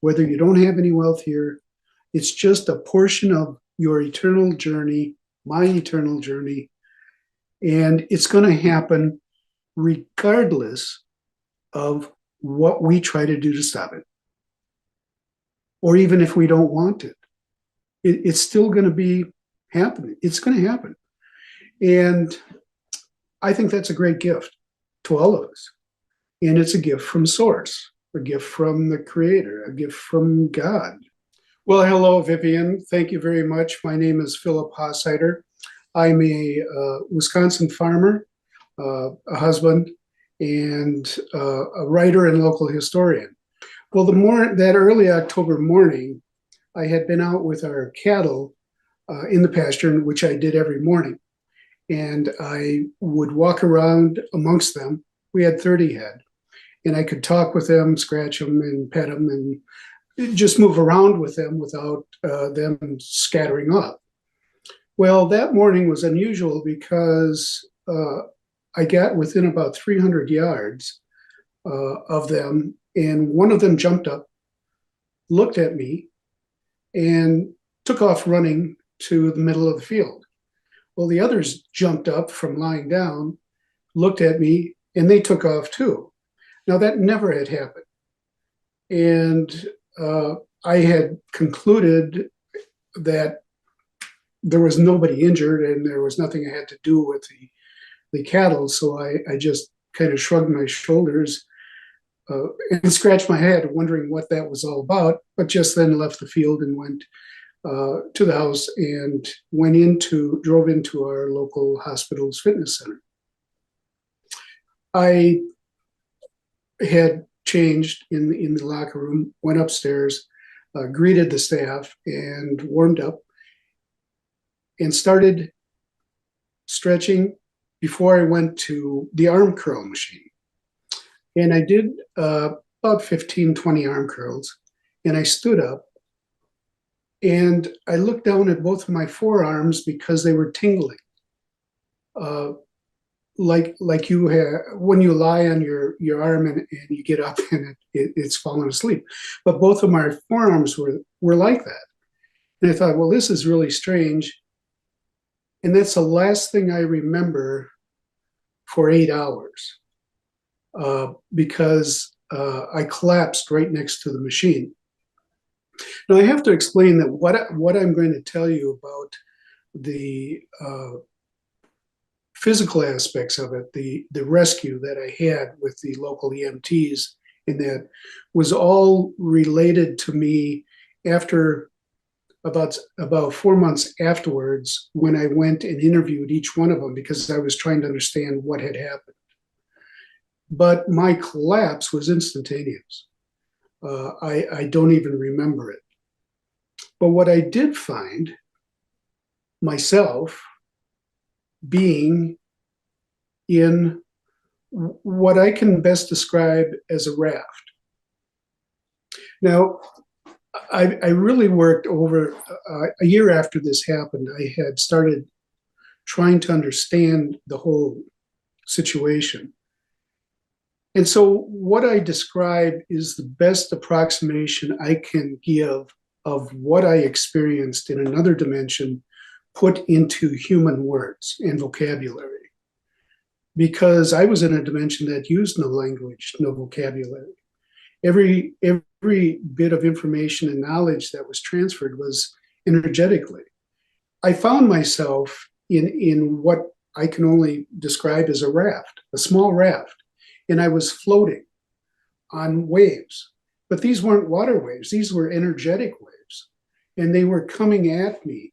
whether you don't have any wealth here. It's just a portion of your eternal journey, my eternal journey, and it's going to happen regardless of what we try to do to stop it, or even if we don't want it. It's still going to be happening. It's going to happen. And I think that's a great gift to all of us. And it's a gift from Source, a gift from the Creator, a gift from God. Well, hello, Vivian. Thank you very much. My name is Philip Hossider. I'm a Wisconsin farmer, a husband, and a writer and local historian. Well, that early October morning, I had been out with our cattle in the pasture, which I did every morning. And I would walk around amongst them. We had 30 head. And I could talk with them, scratch them, and pet them, and just move around with them without them scattering off. Well, that morning was unusual because I got within about 300 yards of them, and one of them jumped up, looked at me, and took off running to the middle of the field. Well, the others jumped up from lying down, looked at me, and they took off too. Now, that never had happened. And I had concluded that there was nobody injured and there was nothing I had to do with the cattle. So I just kind of shrugged my shoulders and scratched my head, wondering what that was all about, but just then left the field and went to the house and drove into our local hospital's fitness center. I had changed in the locker room, went upstairs, greeted the staff, and warmed up, and started stretching before I went to the arm curl machine. And I did about 15, 20 arm curls, and I stood up, and I looked down at both of my forearms because they were tingling. Like you have when you lie on your arm and you get up and it's falling asleep. But both of my forearms were like that. And I thought, well, this is really strange. And that's the last thing I remember for 8 hours because I collapsed right next to the machine. Now, I have to explain that what I'm going to tell you about the physical aspects of it, the rescue that I had with the local EMTs, and that was all related to me after about 4 months afterwards, when I went and interviewed each one of them because I was trying to understand what had happened. But my collapse was instantaneous. I don't even remember it. But what I did find myself being in what I can best describe as a raft. Now, I really worked over a year after this happened. I had started trying to understand the whole situation. And so what I describe is the best approximation I can give of what I experienced in another dimension put into human words and vocabulary. Because I was in a dimension that used no language, no vocabulary. Every bit of information and knowledge that was transferred was energetically. I found myself in what I can only describe as a raft, a small raft, and I was floating on waves. But these weren't water waves, these were energetic waves. And they were coming at me,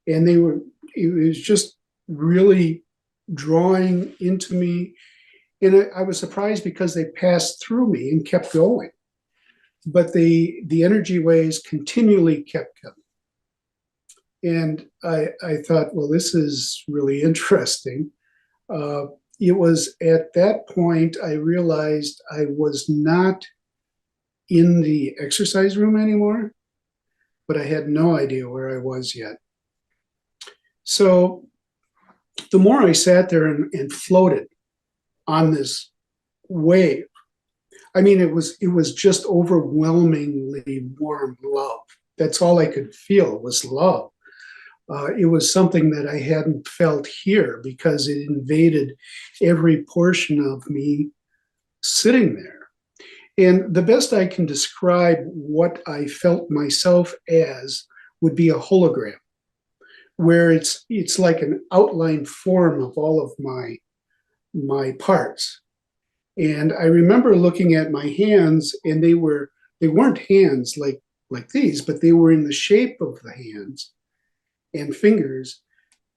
and it was just really drawing into me. And I was surprised because they passed through me and kept going. But the energy waves continually kept coming. And I thought, well, this is really interesting. It was at that point I realized I was not in the exercise room anymore, but I had no idea where I was yet. So the more I sat there and floated on this wave, I mean, it was just overwhelmingly warm love. That's all I could feel was love. It was something that I hadn't felt here because it invaded every portion of me sitting there. And the best I can describe what I felt myself as would be a hologram, where it's like an outline form of all of my parts. And I remember looking at my hands, and they weren't hands like these, but they were in the shape of the hands and fingers,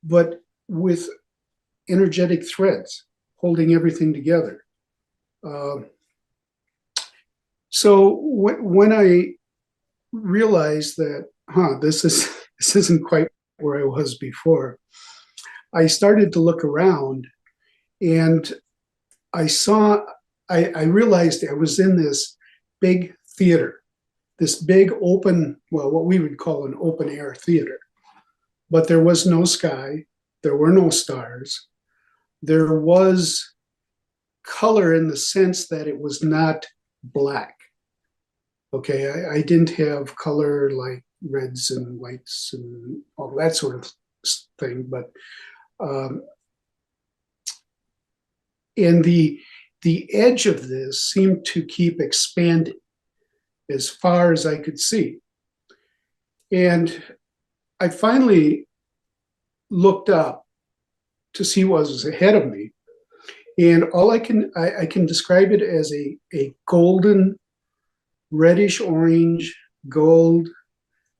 but with energetic threads holding everything together. Uh, so when I realized that, this isn't quite where I was before, I started to look around, and I saw, I realized I was in this big theater, this big open, well, what we would call an open air theater. But there was no sky, there were no stars, there was color in the sense that it was not black. Okay, I didn't have color like reds and whites and all that sort of thing, but um, and the edge of this seemed to keep expanding as far as I could see. And I finally looked up to see what was ahead of me. And all I can describe it as a golden, reddish orange, gold,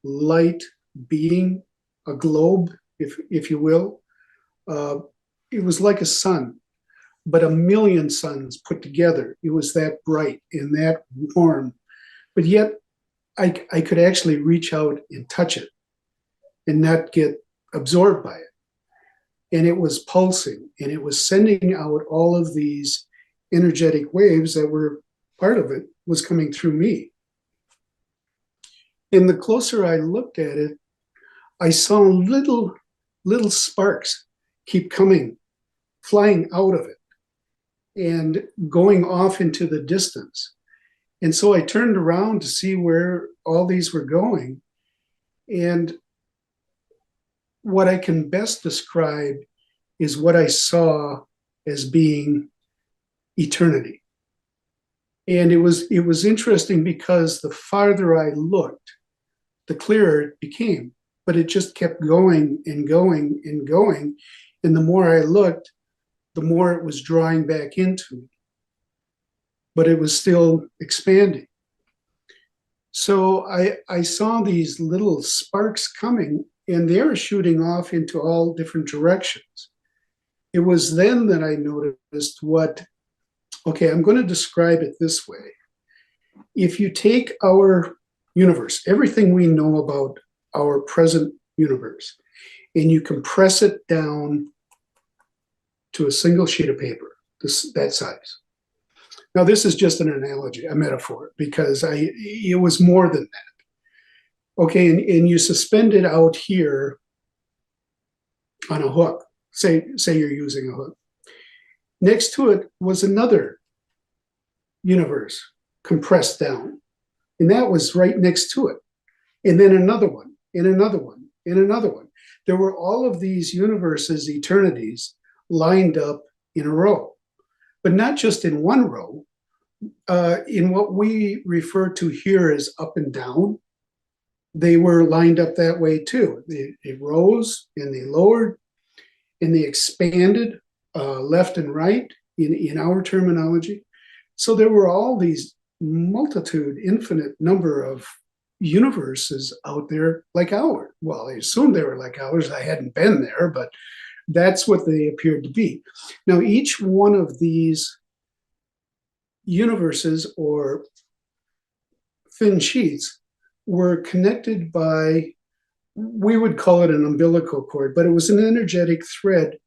light being, a globe, if you will. Uh, it was like a sun, but a million suns put together. It was that bright and that warm, but yet I could actually reach out and touch it and not get absorbed by it. And it was pulsing, and it was sending out all of these energetic waves that were part of it was coming through me. And the closer I looked at it, I saw little sparks keep coming, flying out of it and going off into the distance. And so I turned around to see where all these were going. And what I can best describe is what I saw as being eternity. And it was interesting because the farther I looked, the clearer it became. But it just kept going and going and going. And the more I looked, the more it was drawing back into me. But it was still expanding. So I saw these little sparks coming, and they were shooting off into all different directions. It was then that I noticed okay, I'm going to describe it this way. If you take our universe, everything we know about our present universe, and you compress it down to a single sheet of paper, that size. Now, this is just an analogy, a metaphor, because it was more than that. Okay, and you suspend it out here on a hook. Say you're using a hook. Next to it was another universe compressed down, and that was right next to it. And then another one, and another one, and another one. There were all of these universes, eternities, lined up in a row, but not just in one row. In what we refer to here as up and down, they were lined up that way too. They rose and they lowered and they expanded left and right in our terminology. So there were all these multitude, infinite number of universes out there like ours. Well, I assumed they were like ours. I hadn't been there, but that's what they appeared to be. Now, each one of these universes or thin sheets were connected by, we would call it an umbilical cord, but it was an energetic thread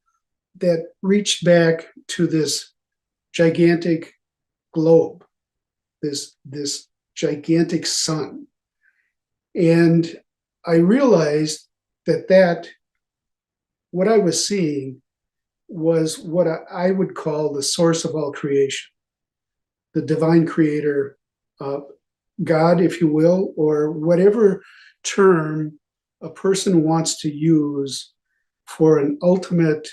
that reached back to this gigantic globe, this gigantic sun. And I realized that what I was seeing was what I would call the source of all creation, the divine creator, uh, God, if you will, or whatever term a person wants to use for an ultimate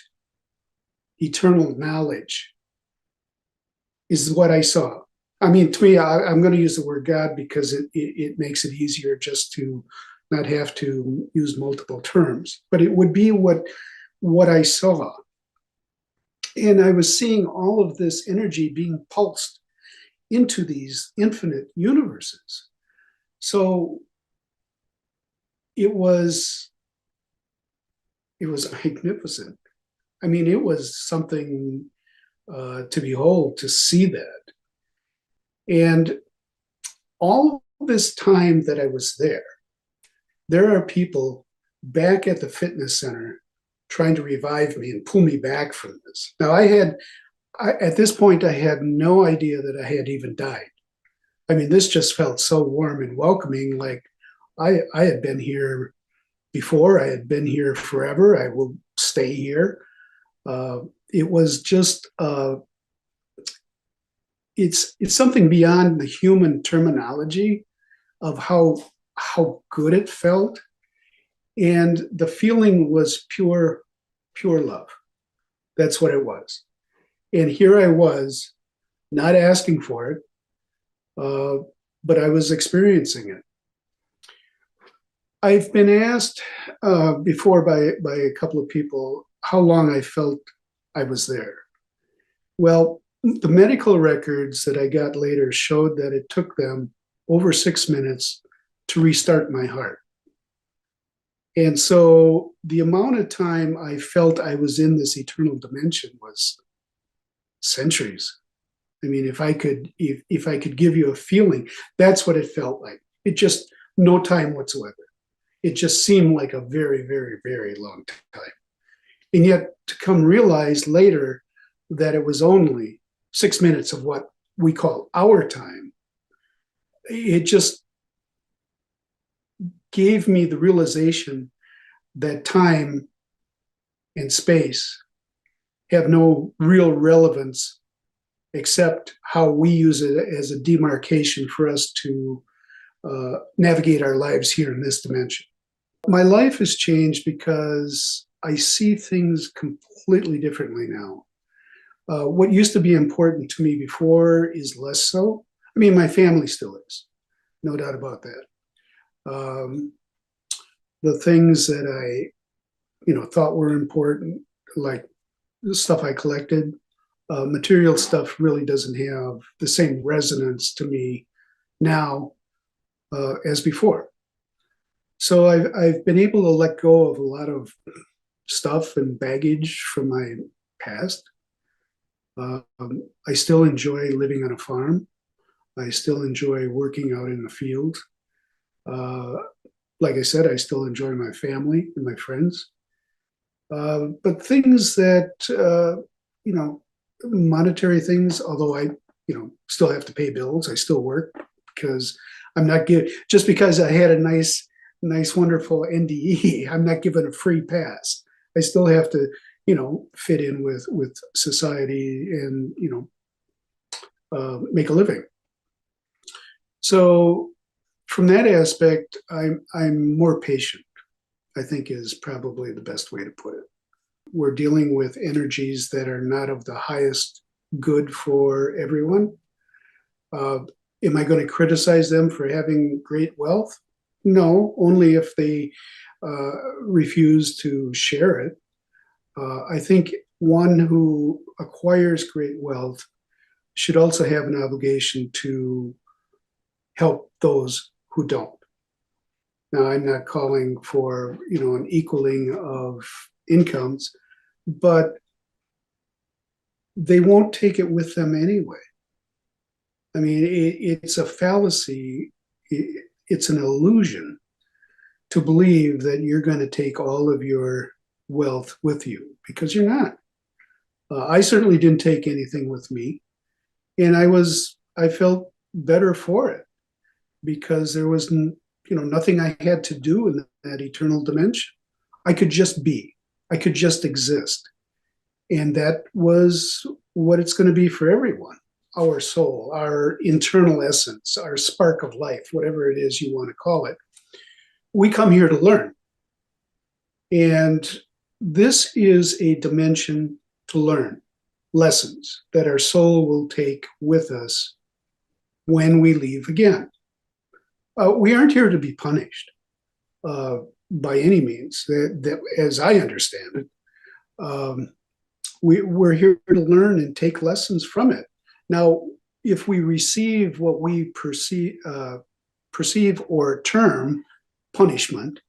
eternal knowledge, is what I saw. I mean, to me, I'm going to use the word God because it makes it easier just to not have to use multiple terms. But it would be what I saw. And I was seeing all of this energy being pulsed into these infinite universes. So it was magnificent. I mean, it was something to behold, to see that. And all this time that I was there are people back at the fitness center trying to revive me and pull me back from this. Now, at this point, I had no idea that I had even died. I mean, this just felt so warm and welcoming. Like I had been here before. I had been here forever. I will stay here. It was just it's something beyond the human terminology of how good it felt, and the feeling was pure love. That's what it was. And here I was, not asking for it, but I was experiencing it. I've been asked before by a couple of people how long I felt I was there. Well, the medical records that I got later showed that it took them over 6 minutes to restart my heart. And so the amount of time I felt I was in this eternal dimension was centuries. I mean, if I could give you a feeling, that's what it felt like. It just no time whatsoever. It just seemed like a very, very, very long time. And yet to come realize later that it was only 6 minutes of what we call our time, it just gave me the realization that time and space have no real relevance except how we use it as a demarcation for us to navigate our lives here in this dimension. My life has changed because I see things completely differently now. What used to be important to me before is less so. I mean, my family still is, no doubt about that. The things that I, thought were important, like the stuff I collected, material stuff really doesn't have the same resonance to me now as before. So I've been able to let go of a lot of stuff and baggage from my past. I still enjoy living on a farm. I still enjoy working out in the field. Like I said, I still enjoy my family and my friends. But things that, monetary things, although I, still have to pay bills, I still work because I'm not giving, just because I had a nice, wonderful NDE, I'm not given a free pass. I still have to, fit in with society and, make a living. So from that aspect, I'm more patient, I think is probably the best way to put it. We're dealing with energies that are not of the highest good for everyone. Am I going to criticize them for having great wealth? No, only if they refuse to share it. I think one who acquires great wealth should also have an obligation to help those who don't. Now, I'm not calling for, an equaling of incomes, but they won't take it with them anyway. I mean, it's a fallacy. It's an illusion to believe that you're going to take all of your wealth with you, because you're not. I certainly didn't take anything with me, and I felt better for it because there was, nothing I had to do in that eternal dimension. I could just be. I could just exist. And that was what it's going to be for everyone. our soul, our internal essence, our spark of life, whatever it is you want to call it. We come here to learn. And this is a dimension to learn lessons that our soul will take with us when we leave again. We aren't here to be punished by any means, as I understand it. We're here to learn and take lessons from it. Now, if we receive what we perceive or term punishment,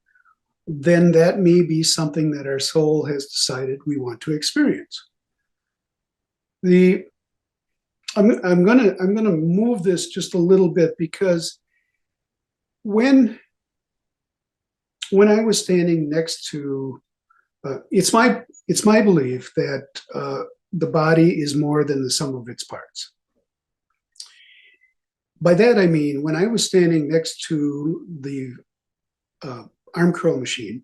then that may be something that our soul has decided we want to experience. I'm gonna move this just a little bit, because when I was standing next to, it's my belief that the body is more than the sum of its parts. By that I mean, when I was standing next to the arm curl machine,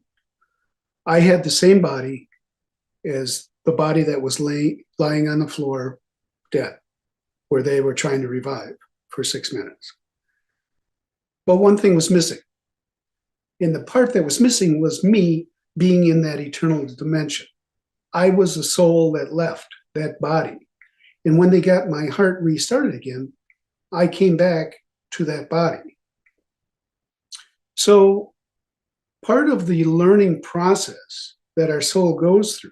I had the same body as the body that was lying on the floor dead, where they were trying to revive for 6 minutes. But one thing was missing. And the part that was missing was me being in that eternal dimension. I was the soul that left that body. And when they got my heart restarted again, I came back to that body. So part of the learning process that our soul goes through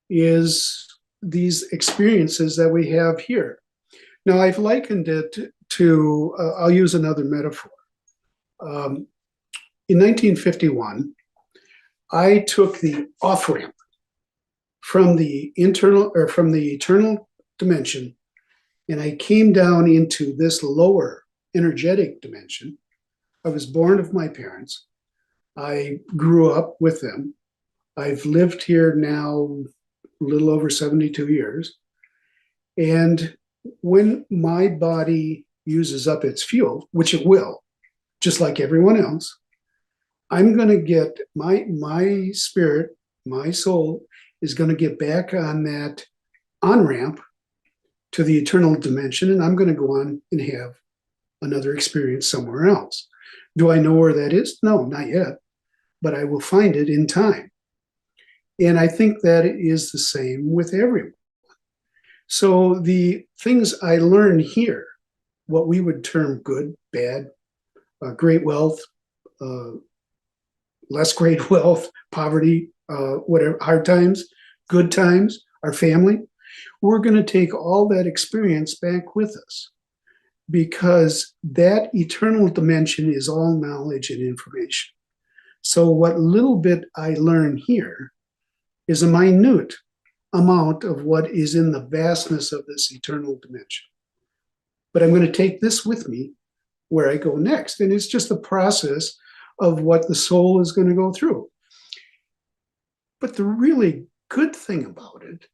is these experiences that we have here. Now, I've likened it to, I'll use another metaphor. In 1951, I took the off-ramp from the eternal dimension, and I came down into this lower energetic dimension. I was born of my parents. I grew up with them. I've lived here now a little over 72 years. And when my body uses up its fuel, which it will, just like everyone else, I'm going to get my spirit, my soul is going to get back on that on-ramp to the eternal dimension, and I'm going to go on and have another experience somewhere else. Do I know where that is? No, not yet, but I will find it in time. And I think that it is the same with everyone. So the things I learn here, what we would term good, bad, great wealth, less great wealth, poverty, whatever, hard times, good times, our family, we're going to take all that experience back with us, because that eternal dimension is all knowledge and information. So what little bit I learn here is a minute amount of what is in the vastness of this eternal dimension. But I'm going to take this with me where I go next. And it's just the process of what the soul is going to go through. But the really good thing about it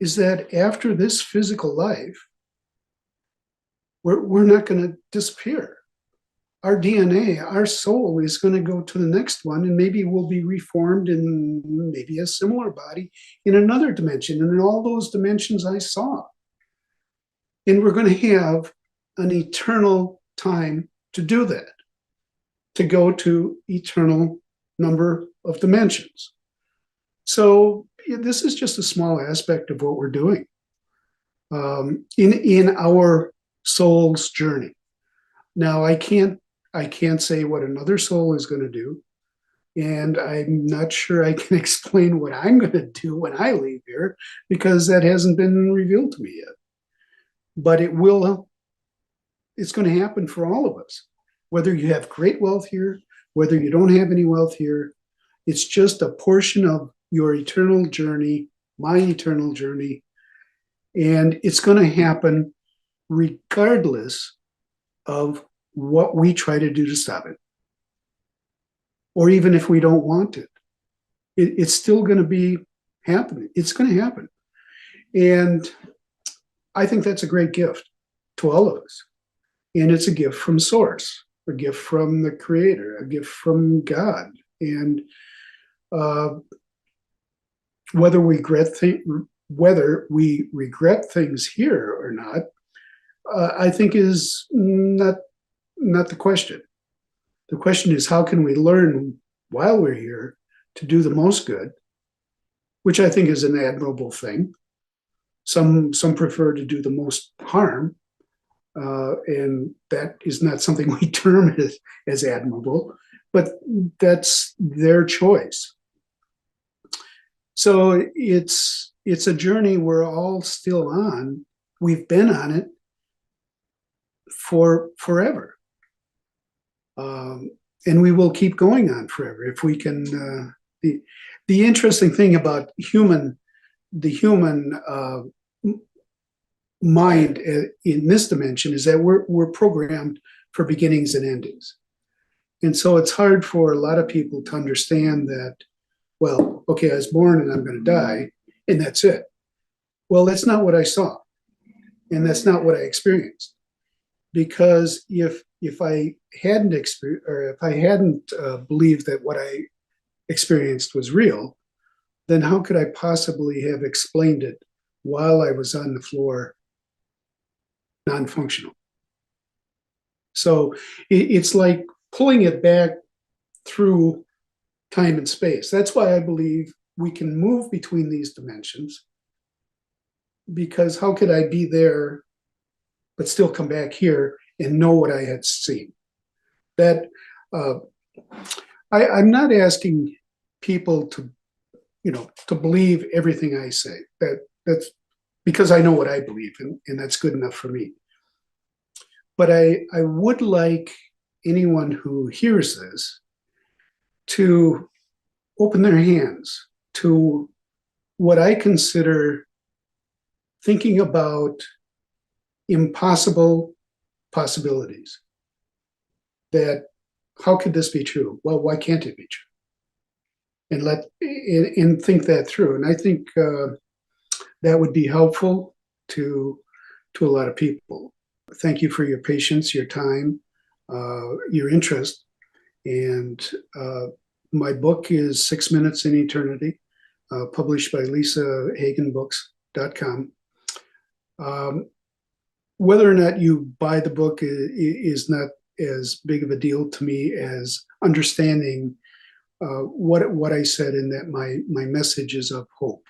is that after this physical life, we're not going to disappear. Our DNA, our soul is going to go to the next one, and maybe we'll be reformed in maybe a similar body in another dimension, and in all those dimensions I saw. And we're going to have an eternal time to do that, to go to eternal number of dimensions. So this is just a small aspect of what we're doing in our soul's journey. Now, I can't say what another soul is going to do, and I'm not sure I can explain what I'm going to do when I leave here, because that hasn't been revealed to me yet. But it will. It's going to happen for all of us, whether you have great wealth here, whether you don't have any wealth here. It's just a portion of your eternal journey, my eternal journey, and it's going to happen regardless of what we try to do to stop it, or even if we don't want it. It's still going to be happening. It's going to happen. And I think that's a great gift to all of us. And it's a gift from Source, a gift from the Creator, a gift from God. And whether we regret things here or not, I think is not the question. The question is, how can we learn while we're here to do the most good, which I think is an admirable thing. Some prefer to do the most harm, and that is not something we term as admirable, but that's their choice. So it's a journey we're all still on. We've been on it for forever, and we will keep going on forever if we can. The interesting thing about the human mind in this dimension is that we're programmed for beginnings and endings. And so it's hard for a lot of people to understand that, well, okay, I was born and I'm going to die, and that's it. Well, that's not what I saw, and that's not what I experienced. Because if I hadn't experienced, or if I hadn't believed that what I experienced was real, then how could I possibly have explained it while I was on the floor, non-functional? So it's like pulling it back through time and space. That's why I believe we can move between these dimensions, because how could I be there but still come back here and know what I had seen? That I'm not asking people to, to believe everything I say. That's because I know what I believe, and that's good enough for me. But I would like anyone who hears this to open their hands to what I consider thinking about impossible possibilities. That how could this be true? Well, why can't it be true? And think that through. And I think that would be helpful to a lot of people. Thank you for your patience, your time, your interest. And my book is 6 Minutes in Eternity, published by lisahagenbooks.com. Whether or not you buy the book is not as big of a deal to me as understanding what I said, in that my message is of hope.